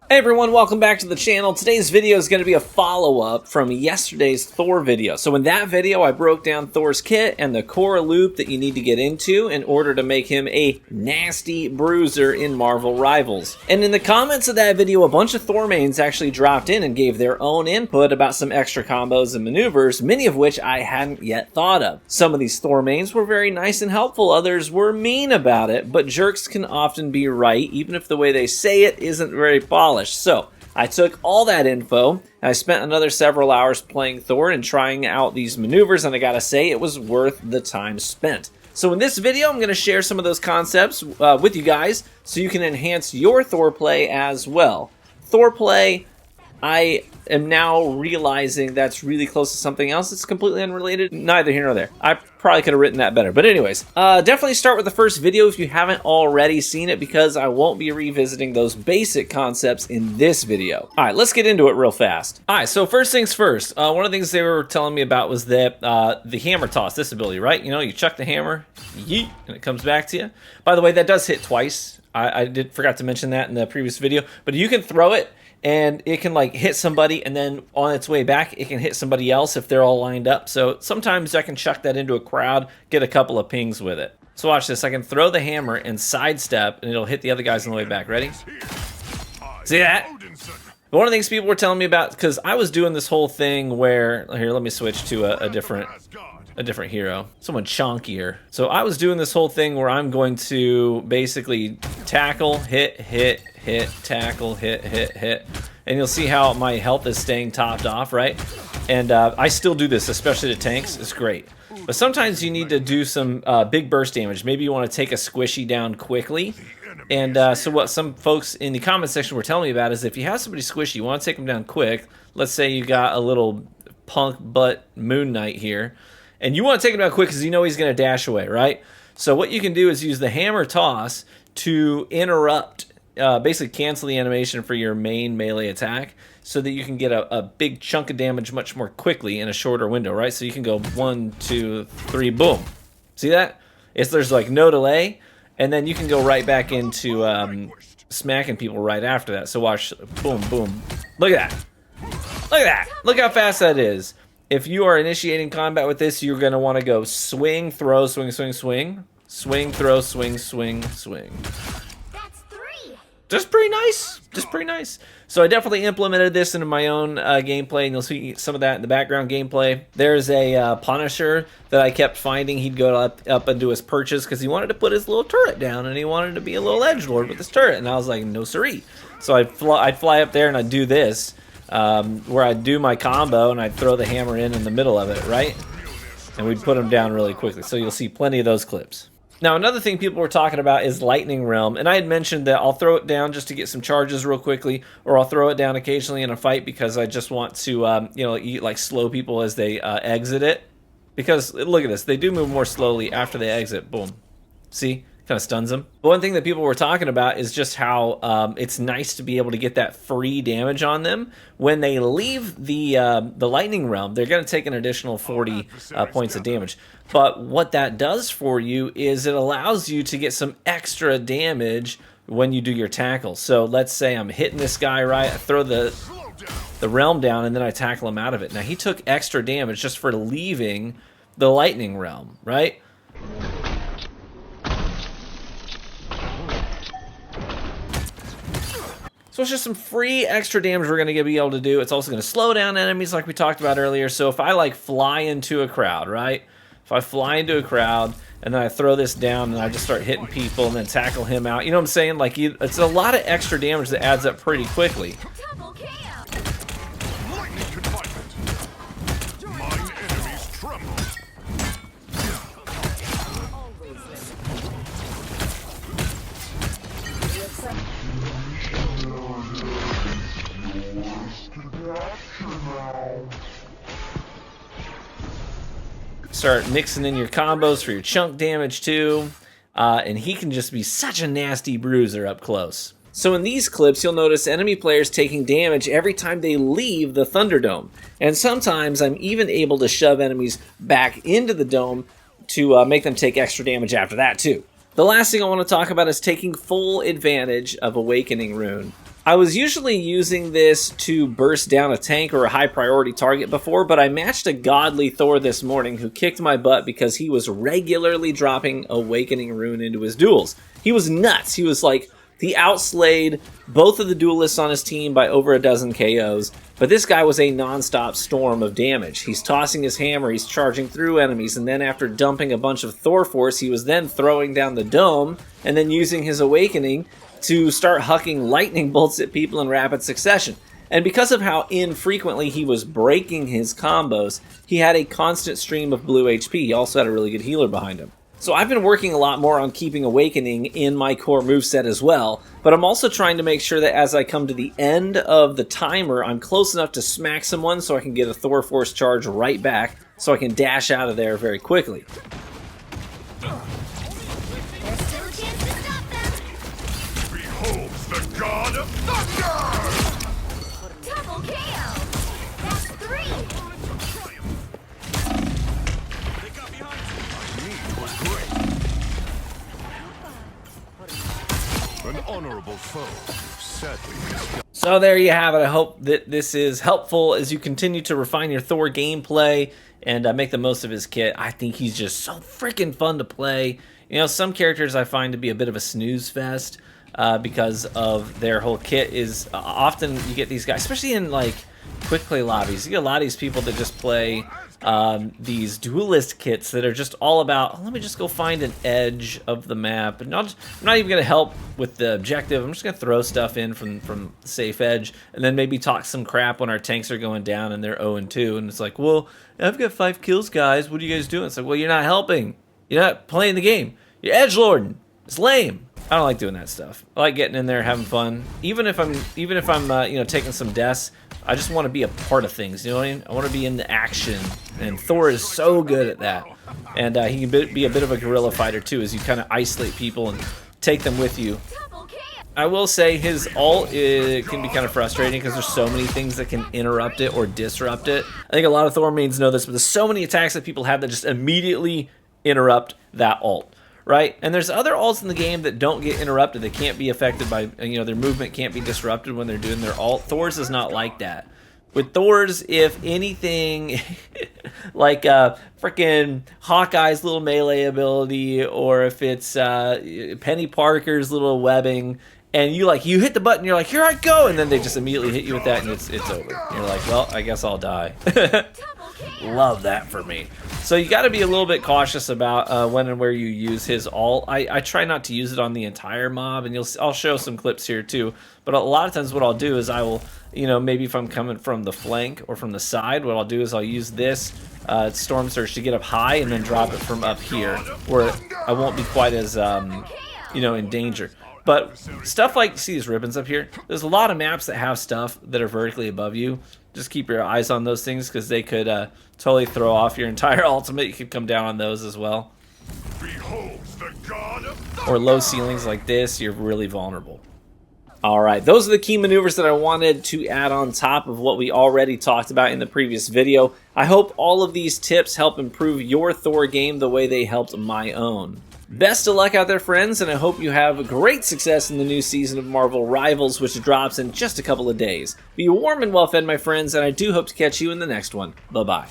Hey everyone, welcome back to the channel. Today's video is going to be a follow-up from yesterday's Thor video. So in that video, I broke down Thor's kit and the core loop that you need to get into in order to make him a nasty bruiser in Marvel Rivals. And in the comments of that video, a bunch of Thor mains actually dropped in and gave their own input about some extra combos and maneuvers, many of which I hadn't yet thought of. Some of these Thor mains were very nice and helpful, others were mean about it, but jerks can often be right, even if the way they say it isn't very polished. So I took all that info and I spent another several hours playing Thor and trying out these maneuvers, and I gotta say it was worth the time spent. So in this video I'm going to share some of those concepts with you guys so you can enhance your Thor play as well. Thor play, I am now realizing that's really close to something else that's completely unrelated. Neither here nor there. I probably could have written that better. But anyways, definitely start with the first video if you haven't already seen it, because I won't be revisiting those basic concepts in this video. All right, let's get into it real fast. All right, so first things first. One of the things they were telling me about was that the hammer toss, this ability, right? You know, you chuck the hammer, yeet, and it comes back to you. By the way, that does hit twice. I forgot to mention that in the previous video, but you can throw it and it can like hit somebody, and then on its way back it can hit somebody else if they're all lined up. So sometimes I can chuck that into a crowd, get a couple of pings with it. So watch this. I can throw the hammer and sidestep and it'll hit the other guys on the way back. Ready? See that? But one of the things people were telling me about, because I was doing this whole thing where, here, let me switch to a different hero, someone chunkier. So I was doing this whole thing where I'm going to basically tackle, hit, tackle, hit, and you'll see how my health is staying topped off, right? And I still do this, especially to tanks. It's great. But sometimes you need to do some big burst damage. Maybe you want to take a squishy down quickly. And so what some folks in the comment section were telling me about is if you have somebody squishy, you want to take them down quick. Let's say you got a little punk butt Moon Knight here, and you want to take him down quick because you know he's going to dash away, right? So what you can do is use the hammer toss to interrupt, basically cancel the animation for your main melee attack, so that you can get a big chunk of damage much more quickly in a shorter window, right? So you can go 1, 2, 3, boom. See that? There's like no delay, and then you can go right back into smacking people right after that. So watch, boom, boom. Look at that. Look at that. Look how fast that is. If you are initiating combat with this, you're going to want to go swing, throw, swing, swing, swing. Swing, throw, swing, swing, swing. That's 3. Just pretty nice. Just pretty nice. So I definitely implemented this into my own gameplay, and you'll see some of that in the background gameplay. There's a Punisher that I kept finding. He'd go up into his perches because he wanted to put his little turret down, and he wanted to be a little edgelord with his turret. And I was like, no siree. So I'd fly up there and I'd do this, where I'd do my combo and I'd throw the hammer in the middle of it, right? And we'd put him down really quickly. So you'll see plenty of those clips. Now, another thing people were talking about is Lightning Realm, and I had mentioned that I'll throw it down just to get some charges real quickly, or I'll throw it down occasionally in a fight because I just want to, like slow people as they exit it. Because look at this, they do move more slowly after they exit. Boom. See? Kind of stuns them. But one thing that people were talking about is just how it's nice to be able to get that free damage on them. When they leave the Lightning Realm, they're going to take an additional 40 points of damage. But what that does for you is it allows you to get some extra damage when you do your tackle. So let's say I'm hitting this guy, right? I throw the realm down and then I tackle him out of it. Now he took extra damage just for leaving the Lightning Realm, right? So it's just some free extra damage we're going to be able to do. It's also going to slow down enemies like we talked about earlier. So if I like fly into a crowd, right? If I fly into a crowd and then I throw this down and I just start hitting people and then tackle him out. You know what I'm saying? Like it's a lot of extra damage that adds up pretty quickly. Start mixing in your combos for your chunk damage too, and he can just be such a nasty bruiser up close. So in these clips, you'll notice enemy players taking damage every time they leave the Thunderdome, and sometimes I'm even able to shove enemies back into the dome to make them take extra damage after that too. The last thing I want to talk about is taking full advantage of Awakening Rune. I was usually using this to burst down a tank or a high priority target before, but I matched a godly Thor this morning who kicked my butt because he was regularly dropping Awakening Rune into his duels. He was nuts. He was like, he outslayed both of the duelists on his team by over a dozen KOs, but this guy was a non-stop storm of damage. He's tossing his hammer, he's charging through enemies, and then after dumping a bunch of Thor force, he was then throwing down the dome and then using his Awakening to start hucking lightning bolts at people in rapid succession. And because of how infrequently he was breaking his combos, he had a constant stream of blue HP. He also had a really good healer behind him. So I've been working a lot more on keeping Awakening in my core moveset as well, but I'm also trying to make sure that as I come to the end of the timer, I'm close enough to smack someone so I can get a Thor Force charge right back, so I can dash out of there very quickly. There's still a chance to stop them. Beholds the god of thunder! Double KO. That's 3. They got behind you. My need was great. An honorable foe, sadly. So there you have it. I hope that this is helpful as you continue to refine your Thor gameplay and make the most of his kit. I think he's just so freaking fun to play. You know, some characters I find to be a bit of a snooze fest because of their whole kit is often you get these guys, especially in like quick play lobbies, you get a lot of these people that just play these duelist kits that are just all about, oh, let me just go find an edge of the map, and I'm not even going to help with the objective. I'm just going to throw stuff in from the safe edge, and then maybe talk some crap when our tanks are going down and they're 0-2, and it's like, well, I've got 5 kills, guys. What are you guys doing? It's like, well, you're not helping. You're not playing the game. You're edgelording. It's lame. I don't like doing that stuff. I like getting in there, having fun. Even if I'm you know, taking some deaths, I just want to be a part of things. You know what I mean? I want to be in the action, and Thor is so good at that. And he can be a bit of a guerrilla fighter too, as you kind of isolate people and take them with you. I will say his ult can be kind of frustrating because there's so many things that can interrupt it or disrupt it. I think a lot of Thor mains know this, but there's so many attacks that people have that just immediately interrupt that ult. Right? And there's other ults in the game that don't get interrupted. They can't be affected by, you know, their movement can't be disrupted when they're doing their ult. Thor's is not like that. With Thor's, if anything, like freaking Hawkeye's little melee ability, or if it's Penny Parker's little webbing, and you hit the button, you're like, here I go, and then they just immediately hit you with that, and it's over. You're like, well, I guess I'll die. Love that for me. So you got to be a little bit cautious about when and where you use his ult. I try not to use it on the entire mob, and I'll show some clips here too. But a lot of times what I'll do is I will, you know, maybe if I'm coming from the flank or from the side, what I'll do is I'll use this Storm Surge to get up high and then drop it from up here, where I won't be quite as, you know, in danger. But stuff like, see these ribbons up here? There's a lot of maps that have stuff that are vertically above you. Just keep your eyes on those things because they could totally throw off your entire ultimate. You could come down on those as well. Or low ceilings like this, you're really vulnerable. Alright, those are the key maneuvers that I wanted to add on top of what we already talked about in the previous video. I hope all of these tips help improve your Thor game the way they helped my own. Best of luck out there, friends, and I hope you have great success in the new season of Marvel Rivals, which drops in just a couple of days. Be warm and well fed, my friends, and I do hope to catch you in the next one. Bye-bye.